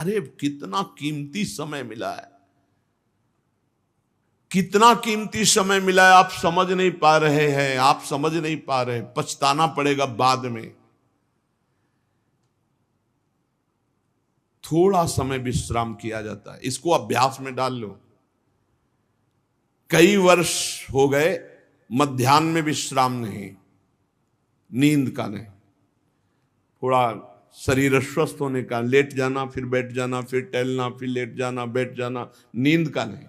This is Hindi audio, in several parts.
अरे कितना कीमती समय मिला है, कितना कीमती समय मिला है, आप समझ नहीं पा रहे हैं, आप समझ नहीं पा रहे, पछताना पड़ेगा बाद में। थोड़ा समय विश्राम किया जाता है, इसको अभ्यास में डाल लो। कई वर्ष हो गए मध्याह्न में विश्राम नहीं, नींद का नहीं, थोड़ा शरीर स्वस्थ होने का, लेट जाना फिर बैठ जाना फिर टहलना फिर लेट जाना बैठ जाना, नींद का नहीं।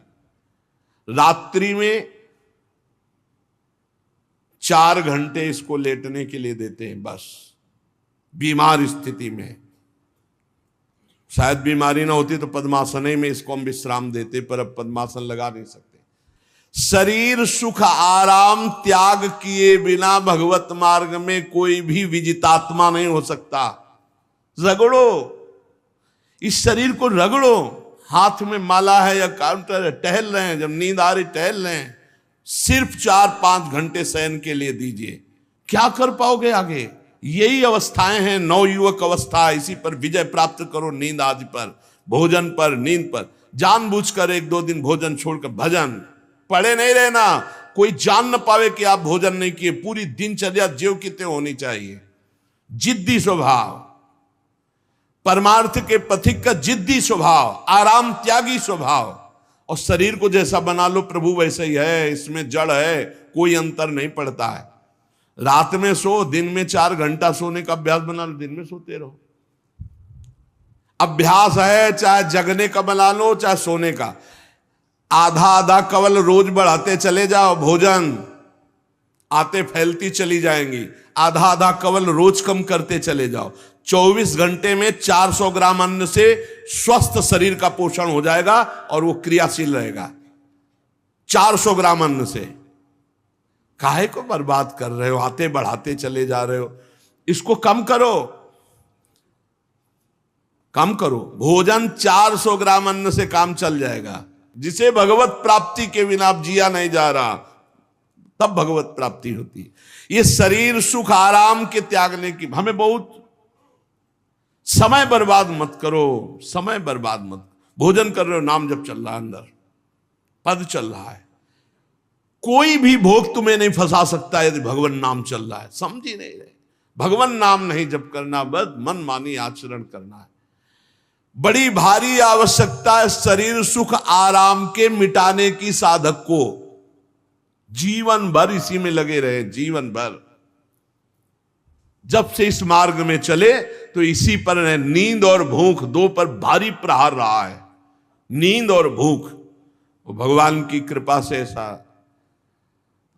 रात्रि में 4 घंटे इसको लेटने के लिए देते हैं बस, बीमार स्थिति में। शायद बीमारी ना होती तो पद्मासन में इसको हम विश्राम देते, पर अब पद्मासन लगा नहीं सकते। शरीर सुख आराम त्याग किए बिना भगवत मार्ग में कोई भी विजितात्मा नहीं हो सकता। रगड़ो, इस शरीर को रगड़ो, हाथ में माला है या काउंटर है, टहल रहे हैं, जब नींद आ रही टहल रहे हैं, सिर्फ 4-5 घंटे शयन के लिए दीजिए। क्या कर पाओगे आगे? यही अवस्थाएं हैं, नवयुवक अवस्था। इसी पर विजय प्राप्त करो, नींद आदि पर, भोजन पर, नींद पर। जानबूझकर 1-2 दिन भोजन छोड़कर भजन पड़े नहीं रहना, कोई जान न पावे कि आप भोजन नहीं किए। पूरी दिनचर्या ज्यों की त्यों होनी चाहिए। जिद्दी स्वभाव, परमार्थ के पथिक का जिद्दी स्वभाव, आराम त्यागी स्वभाव। और शरीर को जैसा बना लो प्रभु वैसे ही है, इसमें जड़ है, कोई अंतर नहीं पड़ता है। रात में सो, दिन में 4 घंटा सोने का अभ्यास बना लो, दिन में सोते रहो। अभ्यास है, चाहे जगने का बना लो चाहे सोने का। आधा आधा कवल रोज बढ़ाते चले जाओ, भोजन आते फैलती चली जाएंगी। आधा आधा कवल रोज कम करते चले जाओ। 24 घंटे में 400 ग्राम अन्न से स्वस्थ शरीर का पोषण हो जाएगा और वो क्रियाशील रहेगा। 400 ग्राम अन्न से काहे को बर्बाद कर रहे हो? आते बढ़ाते चले जा रहे हो। इसको कम करो, कम करो। भोजन 400 ग्राम अन्न से काम चल जाएगा। जिसे भगवत प्राप्ति के बिना आप जिया नहीं जा रहा, तब भगवत प्राप्ति होती है। ये शरीर सुख आराम के त्यागने की, हमें बहुत समय बर्बाद मत करो, समय बर्बाद मत। भोजन कर रहे हो, नाम जब चल रहा है, अंदर पद चल रहा है, कोई भी भोग तुम्हें नहीं फंसा सकता यदि भगवान नाम चल रहा है। समझ ही नहीं रहे, भगवान नाम नहीं जब करना, बस मन मानी आचरण करना है। बड़ी भारी आवश्यकता है शरीर सुख आराम के मिटाने की साधक को। जीवन भर इसी में लगे रहे, जीवन भर। जब से इस मार्ग में चले तो इसी पर है। नींद और भूख, 2 पर भारी प्रहार रहा है, नींद और भूख। वो भगवान की कृपा से ऐसा,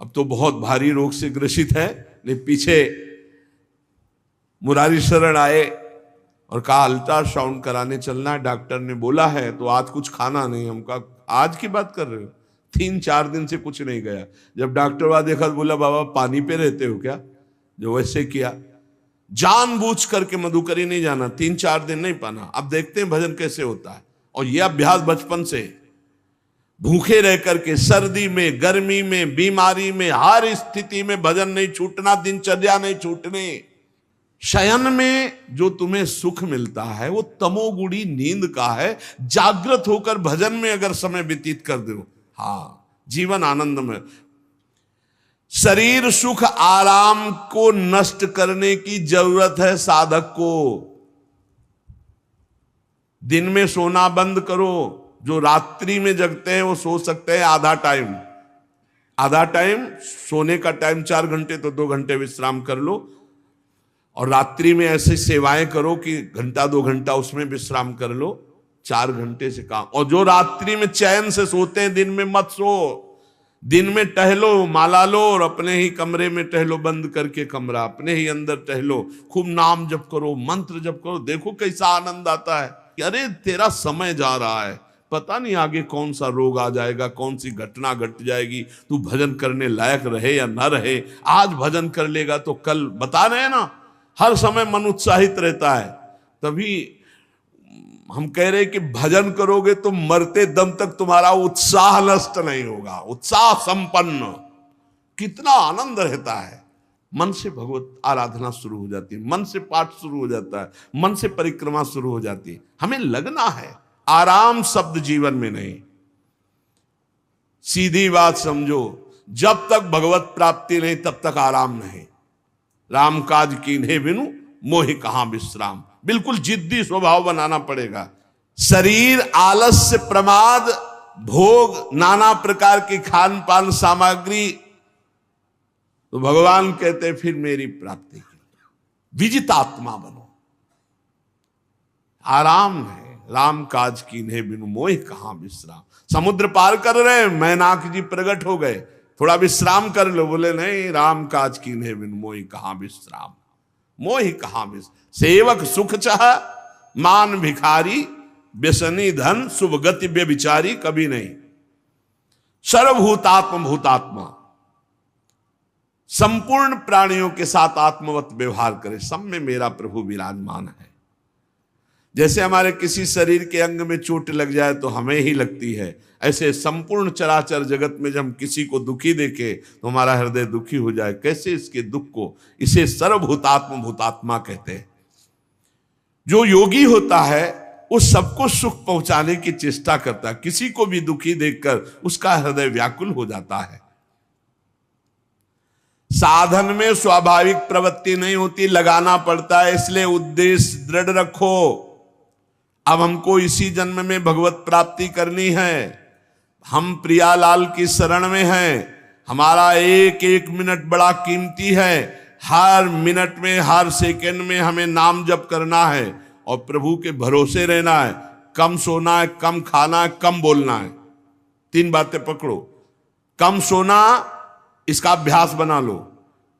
अब तो बहुत भारी रोग से ग्रसित है। लेकिन पीछे मुरारी शरण आए और कहा अल्ट्रासाउंड कराने चलना है, डॉक्टर ने बोला है, तो आज कुछ खाना नहीं। हम कहा आज की बात कर रहे हो? 3-4 दिन से कुछ नहीं गया। जब डॉक्टर वहां देखा तो बोला बाबा पानी पे रहते हो क्या? जो वैसे किया, जानबूझ करके मधुकरी नहीं जाना, 3-4 दिन नहीं पाना। अब देखते हैं भजन कैसे होता है। और यह अभ्यास बचपन से, भूखे रह करके, सर्दी में, गर्मी में, बीमारी में, हर स्थिति में भजन नहीं छूटना, दिनचर्या नहीं छूटने। शयन में जो तुम्हें सुख मिलता है वो तमोगुणी नींद का है। जागृत होकर भजन में अगर समय व्यतीत कर दो, हाँ, जीवन आनंद में। शरीर सुख आराम को नष्ट करने की जरूरत है साधक को। दिन में सोना बंद करो। जो रात्रि में जगते हैं वो सो सकते हैं आधा टाइम, आधा टाइम सोने का टाइम 4 घंटे, तो 2 घंटे विश्राम कर लो। और रात्रि में ऐसी सेवाएं करो कि 1-2 घंटा उसमें विश्राम कर लो। 4 घंटे से काम। और जो रात्रि में चैन से सोते हैं, दिन में मत सो। दिन में टहलो, माला लो और अपने ही कमरे में टहलो, बंद करके कमरा, अपने ही अंदर टहलो, खूब नाम जप करो, मंत्र जप करो। देखो कैसा आनंद आता है कि अरे तेरा समय जा रहा है, पता नहीं आगे कौन सा रोग आ जाएगा, कौन सी घटना घट जाएगी, तू भजन करने लायक रहे या ना रहे। आज भजन कर लेगा तो कल, बता रहे हैं ना, हर समय मन उत्साहित रहता है। तभी हम कह रहे हैं कि भजन करोगे तो मरते दम तक तुम्हारा उत्साह नष्ट नहीं होगा, उत्साह संपन्न। कितना आनंद रहता है मन से भगवत आराधना शुरू हो जाती है, मन से पाठ शुरू हो जाता है, मन से परिक्रमा शुरू हो जाती है। हमें लगना है, आराम शब्द जीवन में नहीं। सीधी बात समझो, जब तक भगवत प्राप्ति नहीं तब तक आराम नहीं। राम काज कीन्हे बिनु मोहि कहां विश्राम, बिल्कुल जिद्दी स्वभाव बनाना पड़ेगा। शरीर आलस्य, प्रमाद, भोग, नाना प्रकार की खान पान सामग्री, तो भगवान कहते फिर मेरी प्राप्ति के लिए विजितात्मा बनो। आराम है, राम काज कीन्हे बिनु मोहि कहां विश्राम। समुद्र पार कर रहे, मैनाक जी प्रकट हो गए, थोड़ा विश्राम कर लो, बोले नहीं, राम काज कीन्हे बिनु मोहि कहां विश्राम, मोहि कहां विश्राम। सेवक सुख चाह, मान भिखारी, व्यसनी धन, शुभ गति व्यभिचारी, कभी नहीं। सर्वभूतात्म भूतात्मा, संपूर्ण प्राणियों के साथ आत्मवत व्यवहार करे, सब में मेरा प्रभु विराजमान है। जैसे हमारे किसी शरीर के अंग में चोट लग जाए तो हमें ही लगती है, ऐसे संपूर्ण चराचर जगत में जब हम किसी को दुखी देखे तो हमारा हृदय दुखी हो जाए। कैसे इसके दुख को, इसे सर्वभूतात्म भूतात्मा कहते हैं। जो योगी होता है वो सबको सुख पहुंचाने की चेष्टा करता है, किसी को भी दुखी देखकर उसका हृदय व्याकुल हो जाता है। साधन में स्वाभाविक प्रवृत्ति नहीं होती, लगाना पड़ता है, इसलिए उद्देश्य दृढ़ रखो। अब हमको इसी जन्म में भगवत प्राप्ति करनी है, हम प्रियालाल की शरण में हैं, हमारा एक एक मिनट बड़ा कीमती है, हर मिनट में हर सेकंड में हमें नाम जप करना है और प्रभु के भरोसे रहना है। कम सोना है, कम खाना है, कम बोलना है, तीन बातें पकड़ो। कम सोना, इसका अभ्यास बना लो,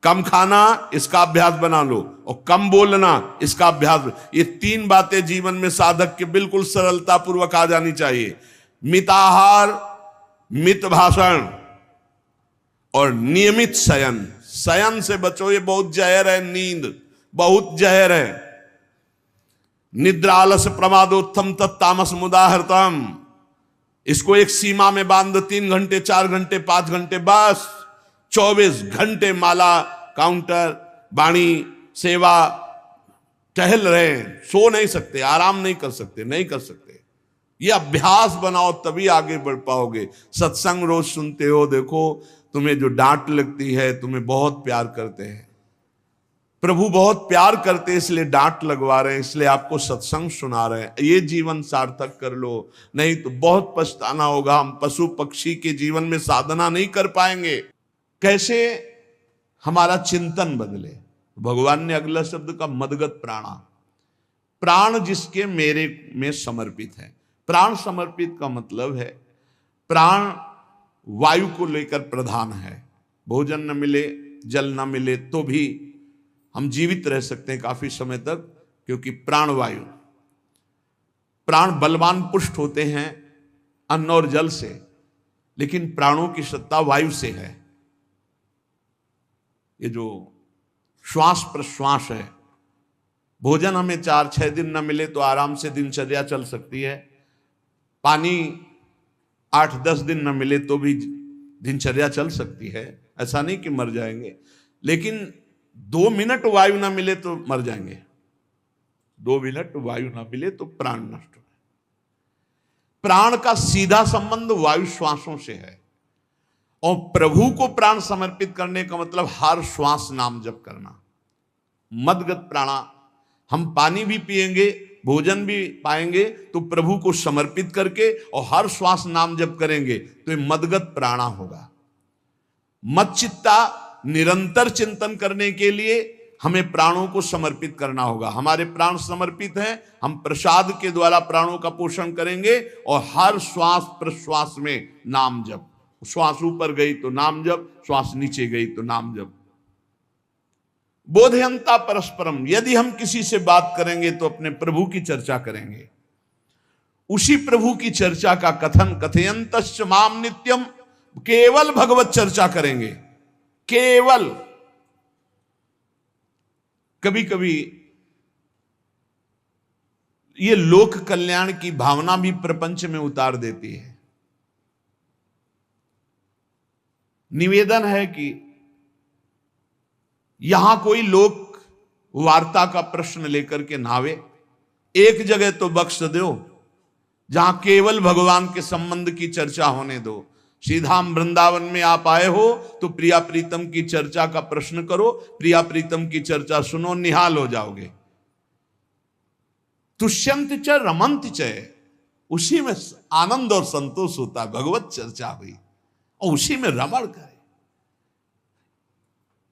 कम खाना, इसका अभ्यास बना लो, और कम बोलना, इसका अभ्यास। ये तीन बातें जीवन में साधक के बिल्कुल सरलता पूर्वक आ जानी चाहिए। मिताहार, मित भाषण और नियमित शयन। शयन से बचो, ये बहुत जहर है, नींद बहुत जहर है। निद्रा आलस प्रमादोत्थम तत्तामस मुदाहृतम, इसको एक सीमा में बांध दो, 3 घंटे 4 घंटे 5 घंटे, बस 24 घंटे माला, काउंटर, वाणी, सेवा, टहल रहे हैं, सो नहीं सकते, आराम नहीं कर सकते, नहीं कर सकते। ये अभ्यास बनाओ तभी आगे बढ़ पाओगे। सत्संग रोज सुनते हो, देखो तुम्हें जो डांट लगती है, तुम्हें बहुत प्यार करते हैं, प्रभु बहुत प्यार करते हैं, इसलिए डांट लगवा रहे हैं, इसलिए आपको सत्संग सुना रहे हैं। ये जीवन सार्थक कर लो, नहीं तो बहुत पछताना होगा। हम पशु पक्षी के जीवन में साधना नहीं कर पाएंगे। कैसे हमारा चिंतन बदले। भगवान ने अगला शब्द का मदगत प्राणा, प्राण जिसके मेरे में समर्पित है। प्राण समर्पित का मतलब है प्राण वायु को लेकर प्रधान है। भोजन न मिले, जल न मिले तो भी हम जीवित रह सकते हैं काफी समय तक, क्योंकि प्राण वायु, प्राण बलवान पुष्ट होते हैं अन्न और जल से, लेकिन प्राणों की सत्ता वायु से है। ये जो श्वास प्रश्वास है, भोजन हमें 4-6 दिन न मिले तो आराम से दिनचर्या चल सकती है, पानी 8-10 दिन न मिले तो भी दिनचर्या चल सकती है, ऐसा नहीं कि मर जाएंगे। लेकिन 2 मिनट वायु ना मिले तो मर जाएंगे, 2 मिनट वायु ना मिले तो प्राण नष्ट हो। प्राण का सीधा संबंध वायु श्वासों से है, और प्रभु को प्राण समर्पित करने का मतलब हर श्वास नाम जप करना। मदगत प्राणा, हम पानी भी पिएंगे, भोजन भी पाएंगे तो प्रभु को समर्पित करके और हर श्वास नाम जप करेंगे तो ये मदगत प्राणा होगा। मच्चित्ता, निरंतर चिंतन करने के लिए हमें प्राणों को समर्पित करना होगा। हमारे प्राण समर्पित हैं, हम प्रसाद के द्वारा प्राणों का पोषण करेंगे और हर श्वास प्रश्वास में नाम जप। श्वास ऊपर गई तो नाम जप, श्वास नीचे गई तो नाम जप। बोधयंता परस्परम, यदि हम किसी से बात करेंगे तो अपने प्रभु की चर्चा करेंगे, उसी प्रभु की चर्चा का कथन, कथयंतश्च माम नित्यम, केवल भगवत चर्चा करेंगे, केवल। कभी कभी ये लोक कल्याण की भावना भी प्रपंच में उतार देती है। निवेदन है कि यहां कोई लोक वार्ता का प्रश्न लेकर के नावे, एक जगह तो बख्श दो जहां केवल भगवान के संबंध की चर्चा होने दो। सीधा वृंदावन में आप आए हो तो प्रिया प्रीतम की चर्चा का प्रश्न करो, प्रिया प्रीतम की चर्चा सुनो, निहाल हो जाओगे। तुष्यंत च रमंत च, उसी में आनंद और संतोष होता है। भगवत चर्चा हुई और उसी में रमण करे।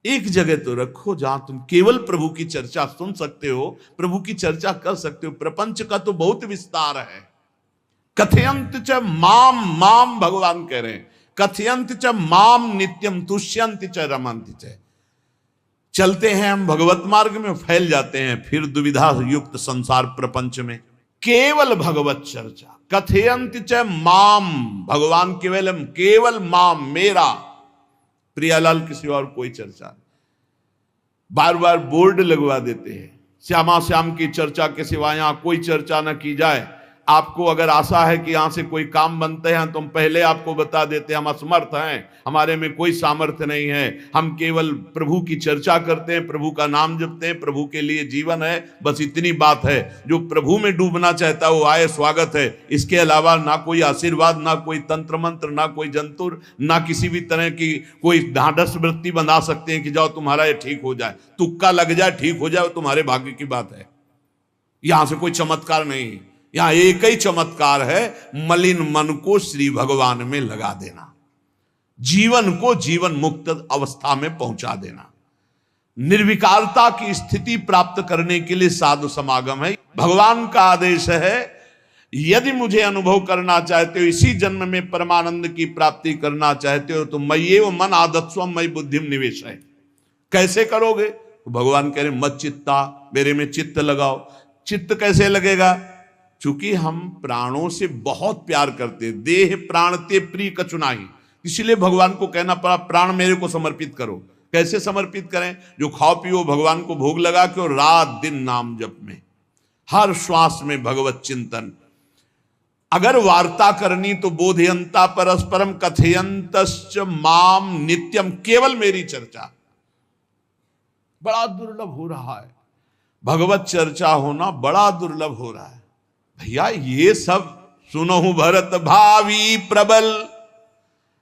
एक जगह तो रखो जहां तुम केवल प्रभु की चर्चा सुन सकते हो, प्रभु की चर्चा कर सकते हो। प्रपंच का तो बहुत विस्तार है। कथयंत च माम, माम भगवान कह रहे हैं, कथयंत च माम नित्यम तुष्यंत च रमंत च। चलते हैं हम भगवत मार्ग में, फैल जाते हैं फिर दुविधा युक्त संसार प्रपंच में। केवल भगवत चर्चा, कथयंत च माम, भगवान केवलम, केवल माम, मेरा, प्रियालाल किसी और कोई चर्चा नहीं। बार बार बोर्ड लगवा देते हैं, श्यामा श्याम की चर्चा के सिवा यहां कोई चर्चा न की जाए। आपको अगर आशा है कि यहां से कोई काम बनते हैं तो हम पहले आपको बता देते हैं हम असमर्थ हैं, हमारे में कोई सामर्थ्य नहीं है। हम केवल प्रभु की चर्चा करते हैं, प्रभु का नाम जपते हैं, प्रभु के लिए जीवन है, बस इतनी बात है। जो प्रभु में डूबना चाहता है वो आए, स्वागत है। इसके अलावा ना कोई आशीर्वाद, ना कोई तंत्र मंत्र, ना कोई जंतुर, ना किसी भी तरह की कोई ढांढस वृत्ति बना सकते हैं कि जाओ तुम्हारा ये ठीक हो जाए, तुक्का लग जाए, ठीक हो जाए, तुम्हारे भाग्य की बात है। यहां से कोई चमत्कार नहीं, यहां एक ही चमत्कार है, मलिन मन को श्री भगवान में लगा देना, जीवन को जीवन मुक्त अवस्था में पहुंचा देना। निर्विकारता की स्थिति प्राप्त करने के लिए साधु समागम है। भगवान का आदेश है, यदि मुझे अनुभव करना चाहते हो, इसी जन्म में परमानंद की प्राप्ति करना चाहते हो, तो मय्येव मन आदत्स्व मयि बुद्धिम निवेश है। कैसे करोगे? तो भगवान कह रहे मत चित्ता, मेरे में चित्त लगाओ। चित्त कैसे लगेगा? चूंकि हम प्राणों से बहुत प्यार करते, देह प्राण ते प्रिय कचुनाही, इसलिए भगवान को कहना पड़ा प्राण मेरे को समर्पित करो। कैसे समर्पित करें? जो खाओ पियो भगवान को भोग लगा के, और रात दिन नाम जप में, हर श्वास में भगवत चिंतन। अगर वार्ता करनी तो बोधयंता परस्परम कथयंतश्च माम नित्यम, केवल मेरी चर्चा। बड़ा दुर्लभ हो रहा है, भगवत चर्चा होना बड़ा दुर्लभ हो रहा है। भैया ये सब सुनहु भरत भावी प्रबल,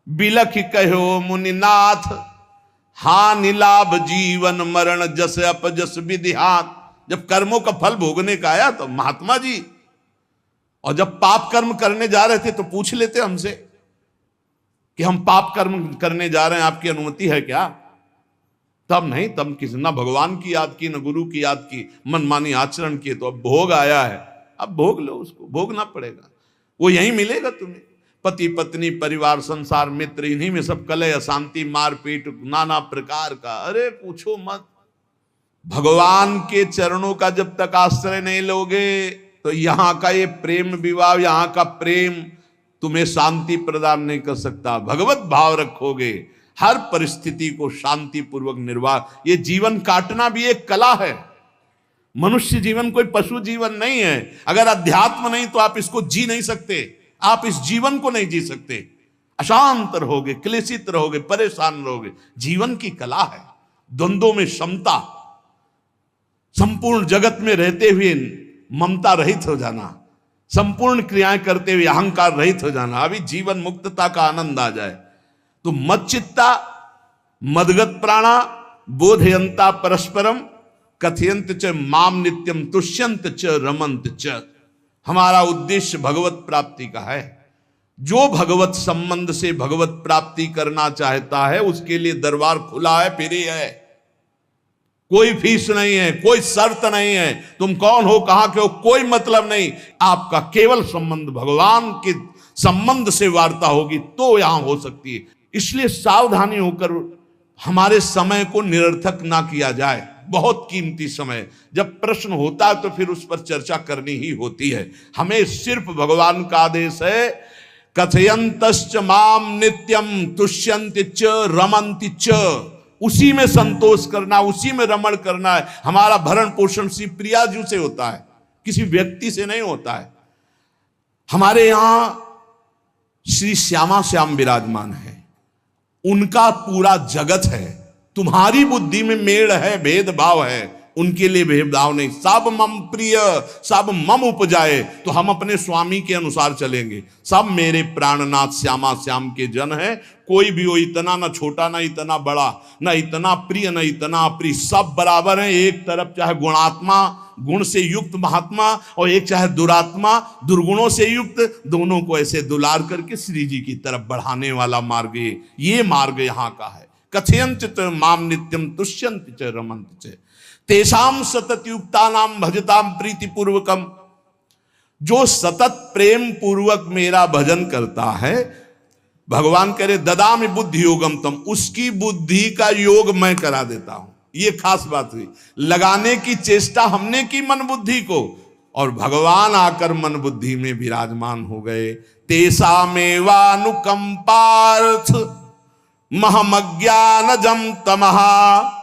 बिलख कहो मुनिनाथ, हानि लाभ जीवन मरण जस अपजस विधिहात। जब कर्मों का फल भोगने का आया तो महात्मा जी, और जब पाप कर्म करने जा रहे थे तो पूछ लेते हमसे कि हम पाप कर्म करने जा रहे हैं, आपकी अनुमति है क्या? तब नहीं, तब किसी ना भगवान की याद की, न गुरु की याद की, मनमानी आचरण किए। तो अब भोग आया है, अब भोग लो, उसको भोगना पड़ेगा, वो यहीं मिलेगा तुम्हें। पति पत्नी परिवार संसार मित्र, इन्हीं में सब कलह अशांति मारपीट नाना प्रकार का, अरे पूछो मत। भगवान के चरणों का जब तक आश्रय नहीं लोगे तो यहां का ये प्रेम विवाह, यहां का प्रेम तुम्हें शांति प्रदान नहीं कर सकता। भगवत भाव रखोगे, हर परिस्थिति को शांति पूर्वक निर्वाह। ये जीवन काटना भी एक कला है। मनुष्य जीवन कोई पशु जीवन नहीं है। अगर अध्यात्म नहीं तो आप इसको जी नहीं सकते, आप इस जीवन को नहीं जी सकते। अशांत रहोगे, क्लेशित रहोगे, परेशान रहोगे। जीवन की कला है द्वंद्वों में समता, संपूर्ण जगत में रहते हुए ममता रहित हो जाना, संपूर्ण क्रियाएं करते हुए अहंकार रहित हो जाना, अभी जीवन मुक्तता का आनंद आ जाए। तो मत चित्ता मदगत प्राणा बोधयंता परस्परम कथयंत च माम नित्यम तुष्यंत च रमंत च। हमारा उद्देश्य भगवत प्राप्ति का है। जो भगवत संबंध से भगवत प्राप्ति करना चाहता है उसके लिए दरबार खुला है, फ्री है, कोई फीस नहीं है, कोई शर्त नहीं है। तुम कौन हो, कहां के हो, कोई मतलब नहीं। आपका केवल संबंध भगवान के संबंध से वार्ता होगी तो यहां हो सकती है। इसलिए सावधानी होकर हमारे समय को निरर्थक ना किया जाए। बहुत कीमती समय, जब प्रश्न होता है तो फिर उस पर चर्चा करनी ही होती है। हमें सिर्फ भगवान का आदेश है, कथयंतश्च माम नित्यम तुष्यन्ति च रमन्ति च। उसी में संतोष करना, उसी में रमण करना है। हमारा भरण पोषण श्री प्रिया जी से होता है, किसी व्यक्ति से नहीं होता है। हमारे यहां श्री श्यामा श्याम विराजमान है, उनका पूरा जगत है। तुम्हारी बुद्धि में मेड़ है, भेदभाव है, उनके लिए भेदभाव नहीं। सब मम प्रिय, सब मम उपजाए, तो हम अपने स्वामी के अनुसार चलेंगे। सब मेरे प्राणनाथ श्यामा श्याम के जन है, कोई भी हो, इतना ना छोटा ना इतना बड़ा, ना इतना प्रिय ना इतना अप्रिय, सब बराबर है। एक तरफ चाहे गुणात्मा, गुण से युक्त महात्मा, और एक चाहे दुरात्मा, दुर्गुणों से युक्त, दोनों को ऐसे दुलार करके श्री जी की तरफ बढ़ाने वाला मार्ग ये मार्ग यहाँ का है। कथयंत च माम नित्यम तुष्यंत च रमंत च तेषाम सतत युक्ता नाम भजताम प्रीति पूर्वकम। जो सतत प्रेम पूर्वक मेरा भजन करता है, भगवान करे ददामि बुद्धि योगम तम, उसकी बुद्धि का योग मैं करा देता हूं। ये खास बात हुई, लगाने की चेष्टा हमने की मन बुद्धि को, और भगवान आकर मन बुद्धि में विराजमान हो गए। तेषामेवानुकंपार्थ महमज्ञानजं तमहा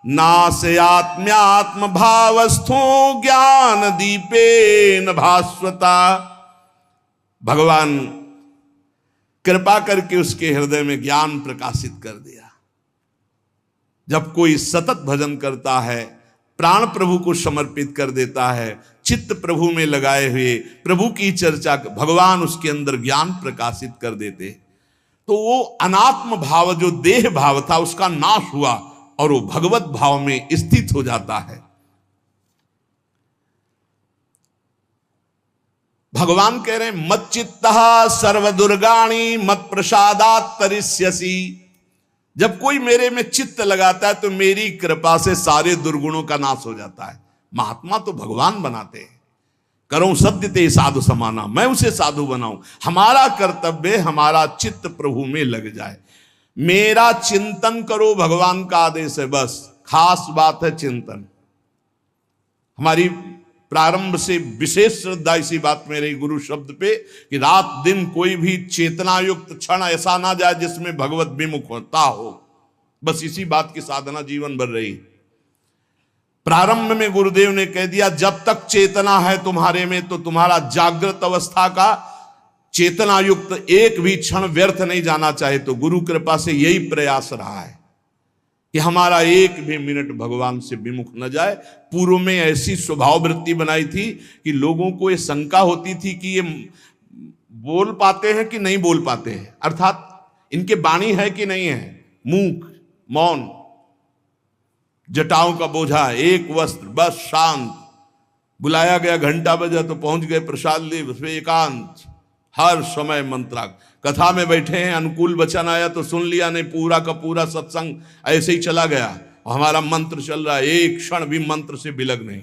नाशयात्म्यात्म भावस्थो ज्ञान दीपेन भास्वता। भगवान कृपा करके उसके हृदय में ज्ञान प्रकाशित कर दिया। जब कोई सतत भजन करता है, प्राण प्रभु को समर्पित कर देता है, चित्त प्रभु में लगाए हुए प्रभु की चर्चा, भगवान उसके अंदर ज्ञान प्रकाशित कर देते, तो वो अनात्म भाव जो देह भाव था उसका नाश हुआ और वो भगवत भाव में स्थित हो जाता है। भगवान कह रहे हैं मत चित्तः सर्व दुर्गाणी मत प्रसादात तरिष्यसि। जब कोई मेरे में चित्त लगाता है तो मेरी कृपा से सारे दुर्गुणों का नाश हो जाता है। महात्मा तो भगवान बनाते हैं। करो सत्य ते साधु समाना, मैं उसे साधु बनाऊं। हमारा कर्तव्य, हमारा चित्त प्रभु में लग जाए। मेरा चिंतन करो, भगवान का आदेश है। बस खास बात है चिंतन। हमारी प्रारंभ से विशेष श्रद्धा इसी बात में रही गुरु शब्द पे, कि रात दिन कोई भी चेतना युक्त क्षण ऐसा ना जाए जिसमें भगवत विमुख होता हो। बस इसी बात की साधना जीवन भर रही। प्रारंभ में गुरुदेव ने कह दिया जब तक चेतना है तुम्हारे में, तो तुम्हारा जागृत अवस्था का चेतना युक्त एक भी क्षण व्यर्थ नहीं जाना चाहे। तो गुरु कृपा से यही प्रयास रहा है कि हमारा एक भी मिनट भगवान से विमुख न जाए। पूर्व में ऐसी स्वभाव वृत्ति बनाई थी कि लोगों को ये शंका होती थी कि ये बोल पाते हैं कि नहीं बोल पाते हैं, अर्थात इनके वाणी है कि नहीं है। मूक, मौन, जटाओं का बोझा, एक वस्त्र, बस शांत। बुलाया गया, घंटा बजा तो पहुंच गए, प्रसाद लिए, उसमें एकांत, हर समय मंत्रा। कथा में बैठे हैं, अनुकूल वचन आया तो सुन लिया, नहीं पूरा का पूरा सत्संग ऐसे ही चला गया। और हमारा मंत्र चल रहा है, एक क्षण भी मंत्र से बिलग नहीं।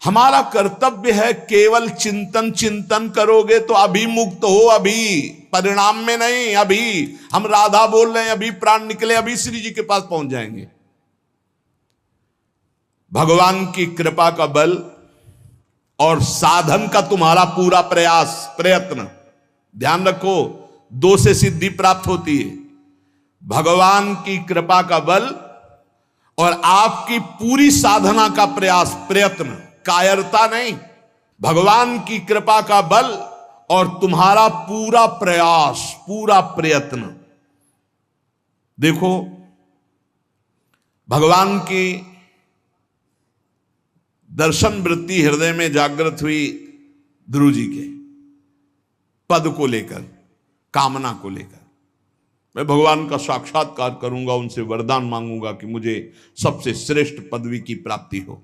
हमारा कर्तव्य है केवल चिंतन। चिंतन करोगे तो अभी मुक्त हो, अभी, परिणाम में नहीं। अभी हम राधा बोल रहे हैं, अभी प्राण निकले, अभी श्री जी के पास पहुंच जाएंगे। भगवान की कृपा का बल और साधन का तुम्हारा पूरा प्रयास, प्रयत्न, ध्यान रखो, दो से सिद्धि प्राप्त होती है। भगवान की कृपा का बल और आपकी पूरी साधना का प्रयास, प्रयत्न, कायरता नहीं। भगवान की कृपा का बल और तुम्हारा पूरा प्रयास, पूरा प्रयत्न। देखो, भगवान की दर्शन वृत्ति हृदय में जागृत हुई ध्रुव जी के पद को लेकर, कामना को लेकर। मैं भगवान का साक्षात्कार करूंगा, उनसे वरदान मांगूंगा कि मुझे सबसे श्रेष्ठ पदवी की प्राप्ति हो।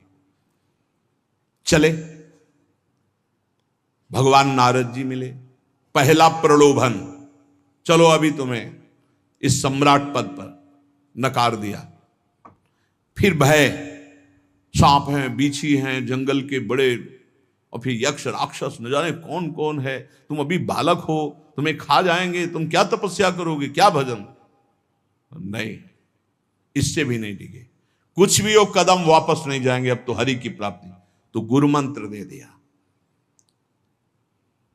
चले, भगवान नारद जी मिले। पहला प्रलोभन, चलो अभी तुम्हें इस सम्राट पद पर नकार दिया। फिर भय, सांप हैं, बीछी हैं, जंगल के बड़े, और फिर यक्ष राक्षस, न जाने कौन कौन है। तुम अभी बालक हो, तुम्हें खा जाएंगे, तुम क्या तपस्या करोगे, क्या भजन। नहीं, इससे भी नहीं डिगे। कुछ भी हो, कदम वापस नहीं जाएंगे, अब तो हरि की प्राप्ति। तो गुरु मंत्र दे दिया।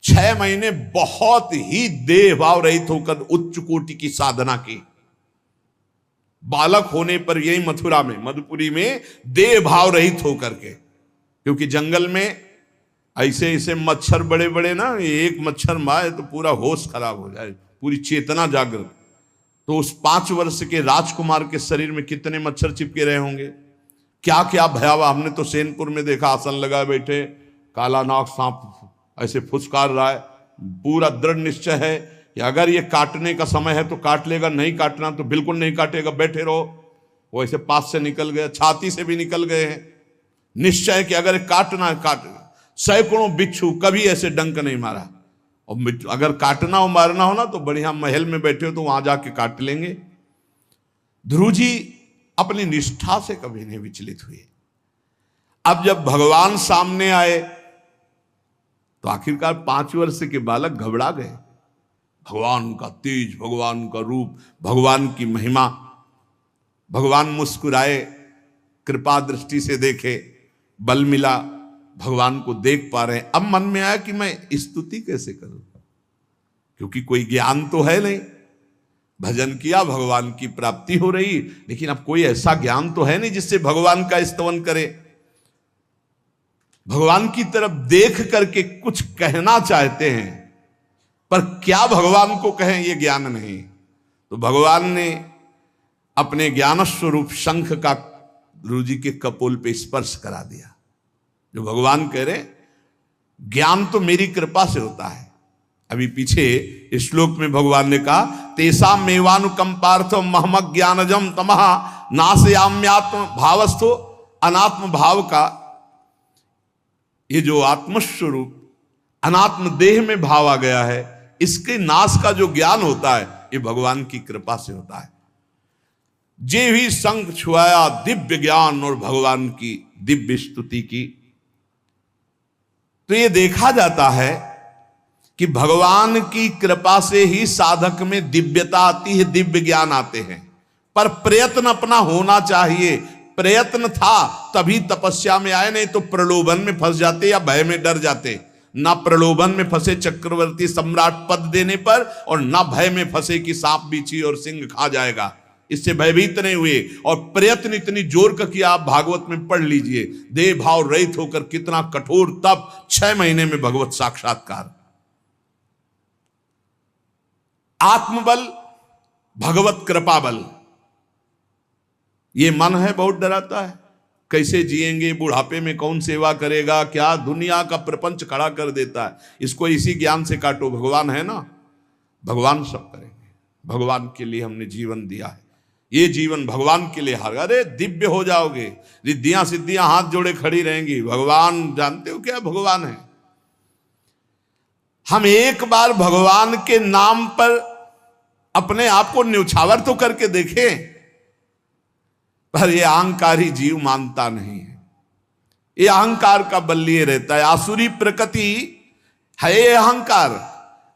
6 महीने बहुत ही देह भाव रहित होकर उच्च कोटि की साधना की। बालक होने पर यही मथुरा में, मधुपुरी में देह भाव रहित होकर के, क्योंकि जंगल में ऐसे ऐसे मच्छर बड़े बड़े ना, एक मच्छर मारे तो पूरा होश खराब हो जाए, पूरी चेतना जागृत। तो उस 5 वर्ष के राजकुमार के शरीर में कितने मच्छर चिपके रहे होंगे, क्या क्या भयावह। हमने तो सैनपुर में देखा, आसन लगाए बैठे, काला नाग सांप ऐसे फुसकार रहा है। पूरा दृढ़ निश्चय है कि अगर ये काटने का समय है तो काट लेगा, नहीं काटना तो बिल्कुल नहीं काटेगा, बैठे रहो। वो ऐसे पास से निकल गए, छाती से भी निकल गए हैं। निश्चय कि अगर काटना है काट। सैकड़ों बिच्छू, कभी ऐसे डंक नहीं मारा। और अगर काटना हो मारना हो ना तो बढ़िया महल में बैठे हो तो वहां जाके काट लेंगे। ध्रुव जी अपनी निष्ठा से कभी नहीं विचलित हुए। अब जब भगवान सामने आए तो आखिरकार 5 वर्ष के बालक घबरा गए। भगवान का तेज, भगवान का रूप, भगवान की महिमा। भगवान मुस्कुराए, कृपा दृष्टि से देखे, बल मिला, भगवान को देख पा रहे हैं। अब मन में आया कि मैं स्तुति कैसे करूं, क्योंकि कोई ज्ञान तो है नहीं। भजन किया, भगवान की प्राप्ति हो रही, लेकिन अब कोई ऐसा ज्ञान तो है नहीं जिससे भगवान का स्तवन करे। भगवान की तरफ देख करके कुछ कहना चाहते हैं, पर क्या भगवान को कहें ये ज्ञान नहीं। तो भगवान ने अपने ज्ञान स्वरूप शंख का ध्रुव जी के कपोल पे स्पर्श करा दिया। जो भगवान कह रहे, ज्ञान तो मेरी कृपा से होता है। अभी पीछे श्लोक में भगवान ने कहा, तेसा मेवानुकंपार्थो महमक ज्ञानजम तमः नाशयाम्यात्म भावस्थो। अनात्म भाव का ये जो आत्मस्वरूप अनात्म देह में भाव आ गया है, इसके नाश का जो ज्ञान होता है ये भगवान की कृपा से होता है। जे भी संग छुआया दिव्य ज्ञान और भगवान की दिव्य स्तुति की। तो ये देखा जाता है कि भगवान की कृपा से ही साधक में दिव्यता आती है, दिव्य ज्ञान आते हैं। पर प्रयत्न अपना होना चाहिए। प्रयत्न था तभी तपस्या में आए, नहीं तो प्रलोभन में फंस जाते या भय में डर जाते। ना प्रलोभन में फंसे चक्रवर्ती सम्राट पद देने पर, और ना भय में फंसे कि सांप बिच्छी और सिंह खा जाएगा, इससे भयभीत नहीं हुए। और प्रयत्न इतनी जोर का किया, आप भागवत में पढ़ लीजिए, देह भाव रहित होकर कितना कठोर तप, 6 महीने में भगवत साक्षात्कार। आत्मबल, भगवत कृपा बल। ये मन है बहुत डराता है, कैसे जिएंगे, बुढ़ापे में कौन सेवा करेगा, क्या दुनिया का प्रपंच खड़ा कर देता है। इसको इसी ज्ञान से काटो, भगवान है ना, भगवान सब करेंगे। भगवान के लिए हमने जीवन दिया है, ये जीवन भगवान के लिए हार। अरे दिव्य हो जाओगे, रिद्धियां सिद्धियां हाथ जोड़े खड़ी रहेंगी। भगवान जानते हो क्या भगवान है। हम एक बार भगवान के नाम पर अपने आप को न्यौछावर तो करके देखें, पर यह अहंकारी जीव मानता नहीं है। ये अहंकार का बल लिए रहता है। आसुरी प्रकृति है ये अहंकार।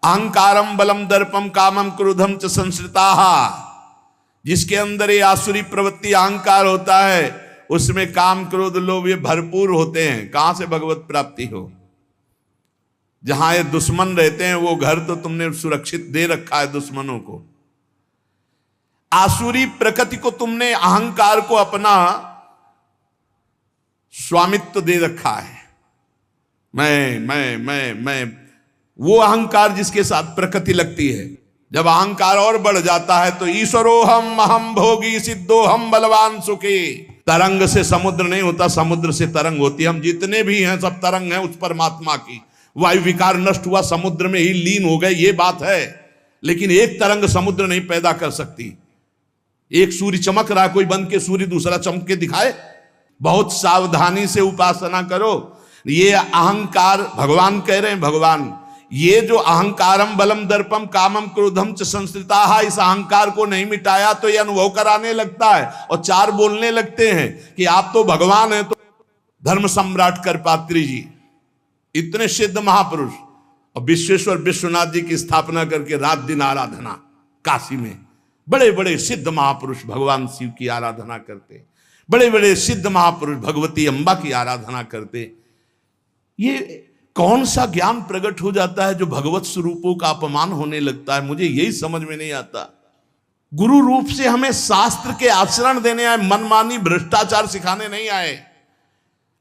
अहंकारम बलम दर्पम कामम क्रोधम च संश्रिताः। जिसके अंदर ये आसुरी प्रवृत्ति अहंकार होता है, उसमें काम क्रोध लोभ ये भरपूर होते हैं। कहां से भगवत प्राप्ति हो। जहां ये दुश्मन रहते हैं वो घर तो तुमने सुरक्षित दे रखा है दुश्मनों को। आसुरी प्रकृति को तुमने, अहंकार को अपना स्वामित्व दे रखा है। मैं वो अहंकार जिसके साथ प्रकृति लगती है। जब अहंकार और बढ़ जाता है तो ईश्वरोहम अहम भोगी सिद्धोहम बलवान सुखी। तरंग से समुद्र नहीं होता, समुद्र से तरंग होती है। हम जितने भी हैं सब तरंग हैं उस परमात्मा की। वायु विकार नष्ट हुआ, समुद्र में ही लीन हो गए, ये बात है। लेकिन एक तरंग समुद्र नहीं पैदा कर सकती। एक सूर्य चमक रहा है, कोई बंद के सूर्य दूसरा चमक के दिखाए। बहुत सावधानी से उपासना करो। ये अहंकार, भगवान कह रहे हैं, भगवान ये जो अहंकारम बलम दर्पम कामम क्रोधम च संश्रिताः, इस अहंकार को नहीं मिटाया तो ये अनुभव कराने लगता है और 4 बोलने लगते हैं कि आप तो भगवान हैं। तो धर्म सम्राट करपात्री जी इतने सिद्ध महापुरुष, और विश्वेश्वर विश्वनाथ जी की स्थापना करके रात दिन आराधना, काशी में बड़े बड़े सिद्ध महापुरुष भगवान शिव की आराधना करते, बड़े बड़े सिद्ध महापुरुष भगवती अम्बा की आराधना करते। ये कौन सा ज्ञान प्रकट हो जाता है जो भगवत स्वरूपों का अपमान होने लगता है। मुझे यही समझ में नहीं आता। गुरु रूप से हमें शास्त्र के आचरण देने आए, मनमानी भ्रष्टाचार सिखाने नहीं आए।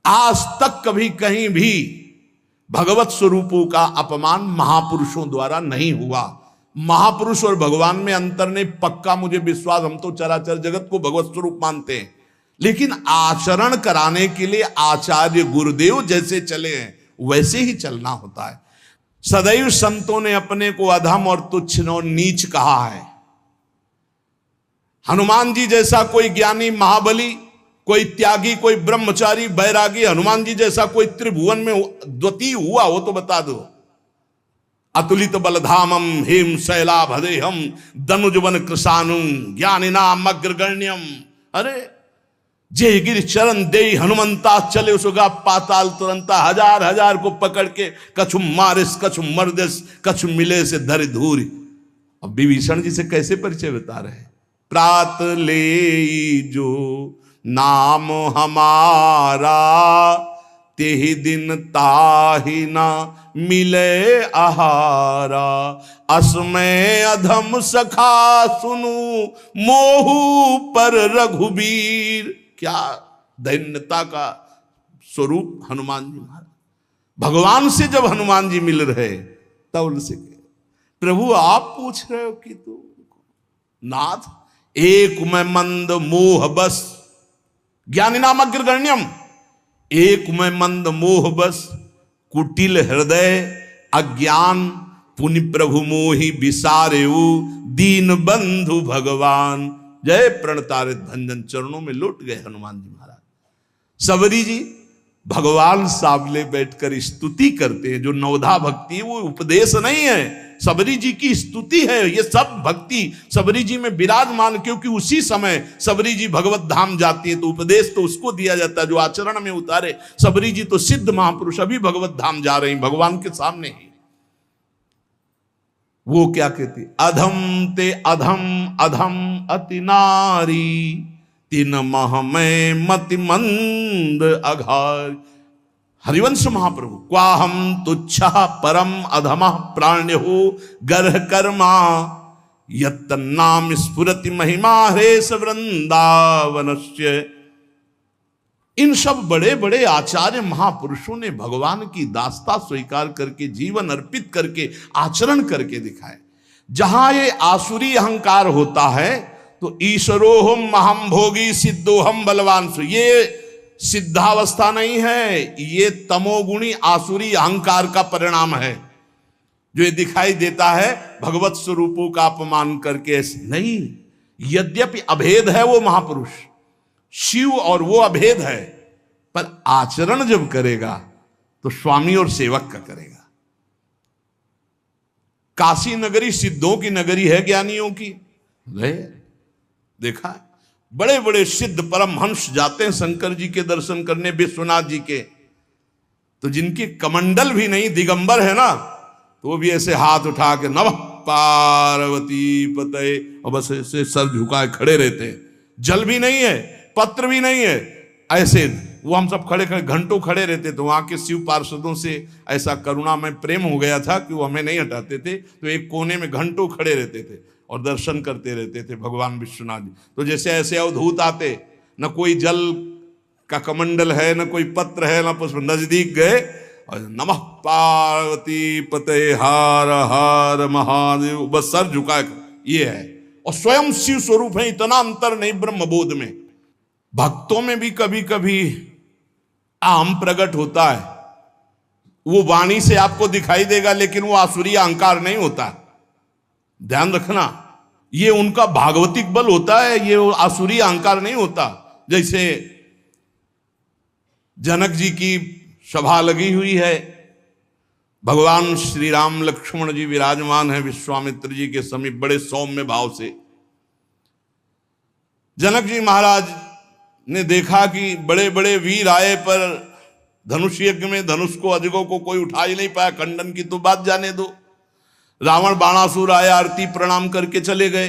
आज तक कभी कहीं भी भगवत स्वरूपों का अपमान महापुरुषों द्वारा नहीं हुआ। महापुरुष और भगवान में अंतर नहीं, पक्का मुझे विश्वास, हम तो चराचर जगत को भगवत स्वरूप मानते हैं, लेकिन आचरण कराने के लिए आचार्य गुरुदेव जैसे चले हैं वैसे ही चलना होता है। सदैव संतों ने अपने को अधम और तुच्छ और नीच कहा है। हनुमान जी जैसा कोई ज्ञानी, महाबली, कोई त्यागी, कोई ब्रह्मचारी, बैरागी, हनुमान जी जैसा कोई त्रिभुवन में द्वितीय हुआ हो तो बता दो। अतुलित बलधामम हेम शैलाभदेहम दनुजवन कृशानुम ज्ञानिनाम अग्रगण्यम। अरे जे गिर चरण दे हनुमंता चले सुगा पाताल तुरंता, हजार हजार को पकड़ के कछु मारिस कछु मर्दिस कछु मिले से धर धूरी। अब विभीषण जी से कैसे परिचय बता रहे हैं। प्रात ले जो नाम हमारा तेहि दिन ताहि ना मिले आहारा। असमय अधम सखा सुनु मोहु पर रघुबीर। क्या दैन्यता का स्वरूप हनुमान जी महाराज। भगवान से जब हनुमान जी मिल रहे तब उनसे प्रभु आप पूछ रहे हो कि तू नाथ एक मैं मंद मोह बस, ज्ञानी नाम अग्रगण्यम, एक मैं मंद मोह बस, कुटिल हृदय अज्ञान, पुनि प्रभु मोहि विसारेऊ, दीन बंधु भगवान। जय प्रणतारित भंजन, चरणों में लौट गए हनुमान जी महाराज। सबरी जी भगवान सामने बैठकर स्तुति करते हैं। जो नवधा भक्ति है वो उपदेश नहीं है, सबरी जी की स्तुति है। ये सब भक्ति सबरी जी में विराजमान, क्योंकि उसी समय सबरी जी भगवत धाम जाती है तो उपदेश तो उसको दिया जाता है जो आचरण में उतारे। सबरी जी तो सिद्ध महापुरुष अभी भगवत धाम जा रही भगवान के सामने ही। वो क्या कहती, अधम ते अधम अधम अति नारी, तीन मह में मति मंद अघार। हरिवंश महाप्रभु, क्वाहम तुच्छ परम अधम प्राण्यो गर्ह कर्मा, यत् नाम स्फुरति महिमा हरेश वृंदावनस्य। इन सब बड़े बड़े आचार्य महापुरुषों ने भगवान की दास्ता स्वीकार करके, जीवन अर्पित करके, आचरण करके दिखाए। जहां ये आसुरी अहंकार होता है तो ईश्वरोहम महम भोगी सिद्धोहम बलवान, ये सिद्धावस्था नहीं है, ये तमोगुणी आसुरी अहंकार का परिणाम है जो ये दिखाई देता है भगवत स्वरूपों का अपमान करके। नहीं, यद्यपि अभेद है वो महापुरुष शिव और वो अभेद है, पर आचरण जब करेगा तो स्वामी और सेवक का करेगा। काशी नगरी सिद्धों की नगरी है, ज्ञानियों की। देखा बड़े बड़े सिद्ध परमहंस जाते हैं शंकर जी के दर्शन करने, विश्वनाथ जी के, तो जिनके कमंडल भी नहीं, दिगंबर है ना, तो वो भी ऐसे हाथ उठा के नमः पार्वती पते, और बस ऐसे सर झुकाए खड़े रहते हैं। जल भी नहीं है, पत्र भी नहीं है, ऐसे वो हम सब खड़े खड़े घंटों खड़े रहते। तो वहां के शिव पार्षदों से ऐसा करुणा में प्रेम हो गया था कि वो हमें नहीं हटाते थे, तो एक कोने में घंटों खड़े रहते थे और दर्शन करते रहते थे भगवान विश्वनाथ जी। तो जैसे ऐसे अवधूत आते, न कोई जल का कमंडल है, न कोई पत्र है, न पुष्प, नजदीक गए और नमः पार्वती पते हार हार महादेव, बस सर झुकाए, ये है। और स्वयं शिव स्वरूप है, इतना अंतर नहीं ब्रह्मबोध में। भक्तों में भी कभी कभी आम प्रकट होता है, वो वाणी से आपको दिखाई देगा, लेकिन वो आसुरी अहंकार नहीं होता। ध्यान रखना, ये उनका भागवतिक बल होता है, ये आसुरी अहंकार नहीं होता। जैसे जनक जी की सभा लगी हुई है, भगवान श्री राम लक्ष्मण जी विराजमान है विश्वामित्र जी के समीप बड़े सौम्य भाव से। जनक जी महाराज ने देखा कि बड़े बड़े वीर आए, पर धनुष यज्ञ में धनुष को, अजगों को कोई उठा ही नहीं पाया, खंडन की तो बात जाने दो। रावण बाणासुर आया, आरती प्रणाम करके चले गए।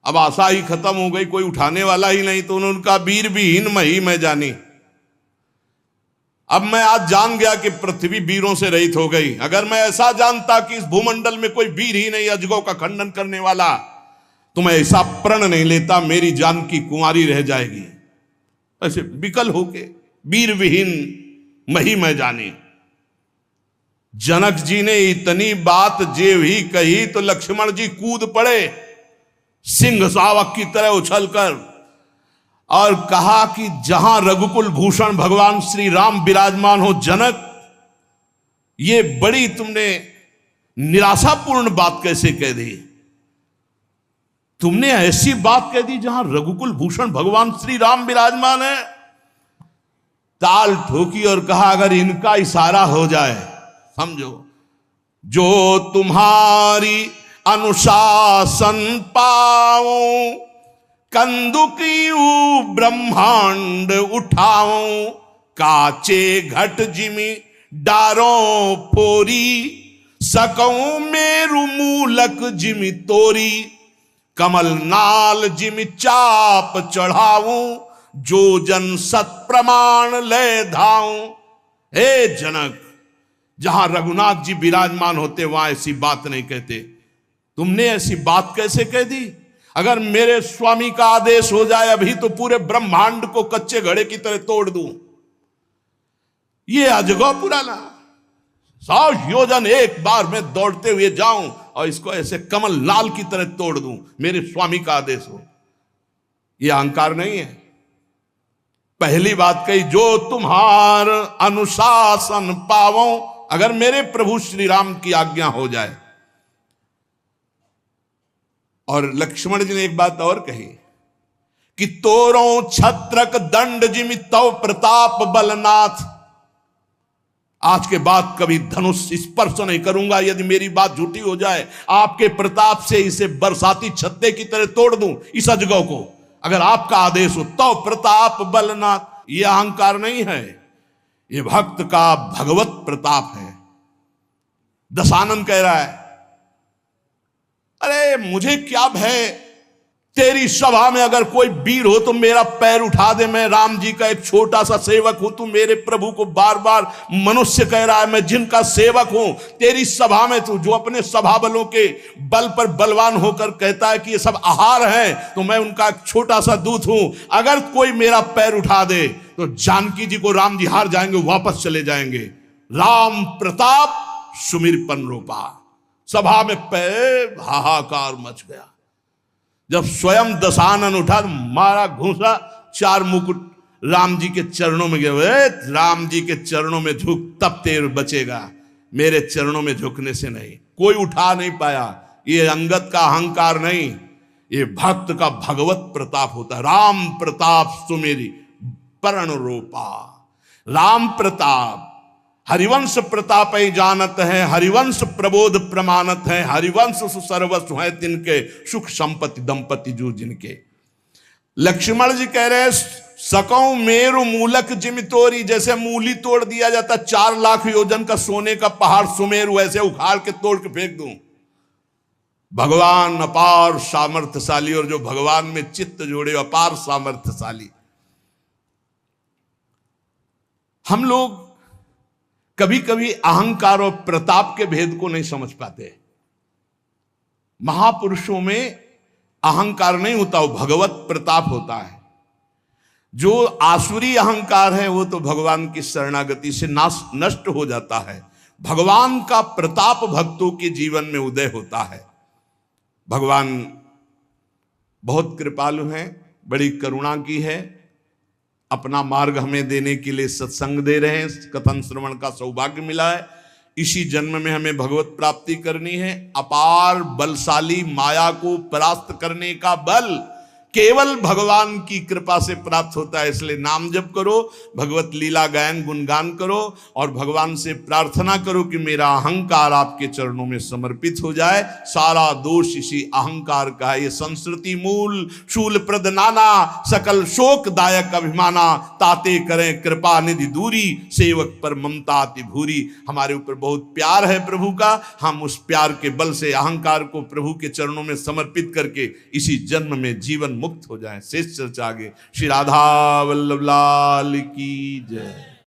अब आशा ही खत्म हो गई, कोई उठाने वाला ही नहीं, तो उन्होंने कहा वीर विहीन मही मैं जानी। अब मैं आज जान गया कि पृथ्वी वीरों से रहित हो गई। अगर मैं ऐसा जानता कि इस भूमंडल में कोई वीर ही नहीं अजगों का खंडन करने वाला, तो मैं ऐसा प्रण नहीं लेता, मेरी जान की कुंवारी रह जाएगी। ऐसे विकल होके वीर विहीन मही मैं जानी। जनक जी ने इतनी बात जे ही कही तो लक्ष्मण जी कूद पड़े सिंह शावक की तरह उछलकर और कहा कि जहां रघुकुल भूषण भगवान श्री राम विराजमान हो जनक, ये बड़ी तुमने निराशापूर्ण बात कैसे कह दी? तुमने ऐसी बात कह दी जहां रघुकुल भूषण भगवान श्री राम विराजमान है। ताल ठोकी और कहा अगर इनका इशारा हो जाए, समझो, जो तुम्हारी अनुशासन पाओ, कंदुकी ब्रह्मांड उठाओ, काचे घट जिमी डारों फोरी, सकऊं मेरु मूलक जिमी तोरी, कमल नाल जिमी चाप चढ़ाऊं, जो जन सत प्रमाण ले धाऊं। हे जनक, जहां रघुनाथ जी विराजमान होते वहां ऐसी बात नहीं कहते, तुमने ऐसी बात कैसे कह दी? अगर मेरे स्वामी का आदेश हो जाए अभी तो पूरे ब्रह्मांड को कच्चे घड़े की तरह तोड़ दूं। ये अजगौ पुराना 100 योजन एक बार में दौड़ते हुए जाऊं और इसको ऐसे कमल लाल की तरह तोड़ दूं, मेरे स्वामी का आदेश हो। ये अहंकार नहीं है। पहली बात कही, जो तुम्हार अनुशासन पावो, अगर मेरे प्रभु श्री राम की आज्ञा हो जाए। और लक्ष्मण जी ने एक बात और कही कि तोरों छत्रक दंड जिमि तव प्रताप बलनाथ, आज के बाद कभी धनुष स्पर्श नहीं करूंगा यदि मेरी बात झूठी हो जाए। आपके प्रताप से इसे बरसाती छत्ते की तरह तोड़ दूं इस अजगौ को, अगर आपका आदेश हो। तव प्रताप बलनाथ, यह अहंकार नहीं है, यह भक्त का भगवत प्रताप है। दशानन कह रहा है, अरे मुझे क्या भय, तेरी सभा में अगर कोई वीर हो तो मेरा पैर उठा दे। मैं राम जी का एक छोटा सा सेवक हूं, तू मेरे प्रभु को बार बार मनुष्य कह रहा है, मैं जिनका सेवक हूं। तेरी सभा में तू जो अपने सभा बलों के बल पर बलवान होकर कहता है कि ये सब आहार है, तो मैं उनका एक छोटा सा दूत हूं। अगर कोई मेरा पैर उठा दे तो जानकी जी को राम जी हार जाएंगे, वापस चले जाएंगे। राम प्रताप सुमिरपन रूपा। सभा में पैर हाहाकार मच गया। जब स्वयं दशानन उठा तो मारा घूसा, 4 मुकुट राम जी के चरणों में गए। राम जी के चरणों में झुक, तब तेर बचेगा, मेरे चरणों में झुकने से नहीं। कोई उठा नहीं पाया। ये अंगत का अहंकार नहीं, ये भक्त का भगवत प्रताप होता है। राम प्रताप सुमेरी परण रूपा। राम प्रताप हरिवंश प्रताप ही जानत है, हरिवंश प्रबोध प्रमाणत है, हरिवंश सर्वस्व है तिनके, सुख संपत्ति दंपति जो जिनके। लक्ष्मण जी कह रहे, सकौ मेरु मूलक जिमि तोरी, जैसे मूली तोड़ दिया जाता 4 लाख योजन का सोने का पहाड़ सुमेरु, ऐसे उखाड़ के तोड़ के फेंक दूं। भगवान अपार सामर्थ्यशाली, और जो भगवान में चित्त जोड़े अपार सामर्थ्यशाली। हम लोग कभी कभी अहंकार और प्रताप के भेद को नहीं समझ पाते। महापुरुषों में अहंकार नहीं होता, वो भगवत प्रताप होता है। जो आसुरी अहंकार है वो तो भगवान की शरणागति से नष्ट हो जाता है। भगवान का प्रताप भक्तों के जीवन में उदय होता है। भगवान बहुत कृपालु हैं, बड़ी करुणा की है, अपना मार्ग हमें देने के लिए सत्संग दे रहे हैं। कथन श्रवण का सौभाग्य मिला है। इसी जन्म में हमें भगवत प्राप्ति करनी है। अपार बलशाली माया को परास्त करने का बल केवल भगवान की कृपा से प्राप्त होता है। इसलिए नाम जप करो, भगवत लीला गायन गुणगान करो और भगवान से प्रार्थना करो कि मेरा अहंकार आपके चरणों में समर्पित हो जाए। सारा दोष इसी अहंकार का है। ये संस्कृति मूल शूल प्रद नाना, सकल शोकदायक अभिमाना, ताते करें कृपा निधि दूरी, सेवक पर ममता अति भूरी। हमारे ऊपर बहुत प्यार है प्रभु का, हम उस प्यार के बल से अहंकार को प्रभु के चरणों में समर्पित करके इसी जन्म में जीवन मुक्त हो जाए। शेष चर्चा आगे। श्री राधा वल्लभ लाल की जय।